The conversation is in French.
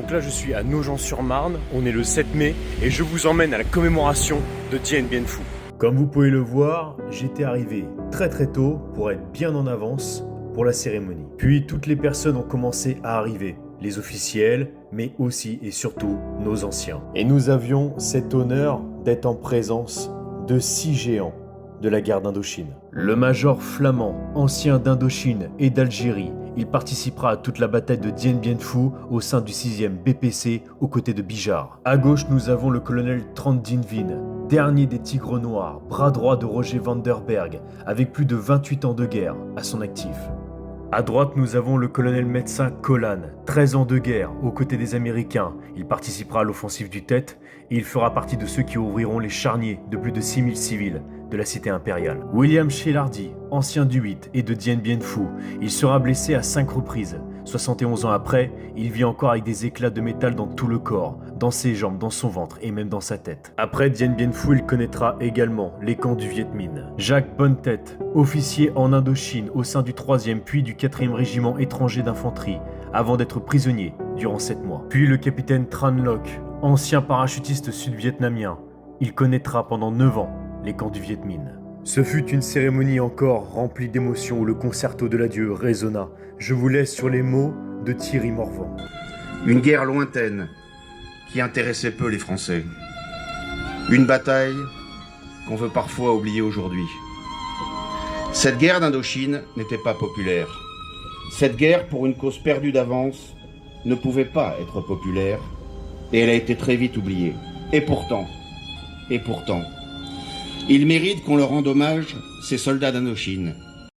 Donc là je suis à Nogent-sur-Marne, on est le 7 mai et je vous emmène à la commémoration de Dien Bien Phu. Comme vous pouvez le voir, j'étais arrivé très tôt pour être bien en avance pour la cérémonie. Puis toutes les personnes ont commencé à arriver, les officiels, mais aussi et surtout nos anciens. Et nous avions cet honneur d'être en présence de 6 géants de la guerre d'Indochine. Le major Flamand, ancien d'Indochine et d'Algérie, il participera à toute la bataille de Dien Bien Phu au sein du 6e BPC aux côtés de Bijar. À gauche, nous avons le colonel Tran Dinh Vinh, dernier des Tigres Noirs, bras droit de Roger Vanderberg, avec plus de 28 ans de guerre à son actif. À droite, nous avons le colonel médecin Collan, 13 ans de guerre, aux côtés des Américains. Il participera à l'offensive du Tet et il fera partie de ceux qui ouvriront les charniers de plus de 6000 civils de la cité impériale. William Shelardi, ancien du 8 et de Dien Bien Phu, il sera blessé à 5 reprises. 71 ans après, il vit encore avec des éclats de métal dans tout le corps, dans ses jambes, dans son ventre et même dans sa tête. Après Dien Bien Phu, il connaîtra également les camps du Viet Minh. Jacques Bonne-Tête, officier en Indochine au sein du 3e puis du 4e régiment étranger d'infanterie, avant d'être prisonnier durant 7 mois. Puis le capitaine Tran Loc, ancien parachutiste sud-vietnamien. Il connaîtra pendant 9 ans les camps du Viet Minh. Ce fut une cérémonie encore remplie d'émotions où le concerto de l'adieu résonna. Je vous laisse sur les mots de Thierry Morvan. Une guerre lointaine qui intéressait peu les Français. Une bataille qu'on veut parfois oublier aujourd'hui. Cette guerre d'Indochine n'était pas populaire. Cette guerre, pour une cause perdue d'avance, ne pouvait pas être populaire et elle a été très vite oubliée. Et pourtant, il mérite qu'on leur rende hommage, ces soldats d'Indochine.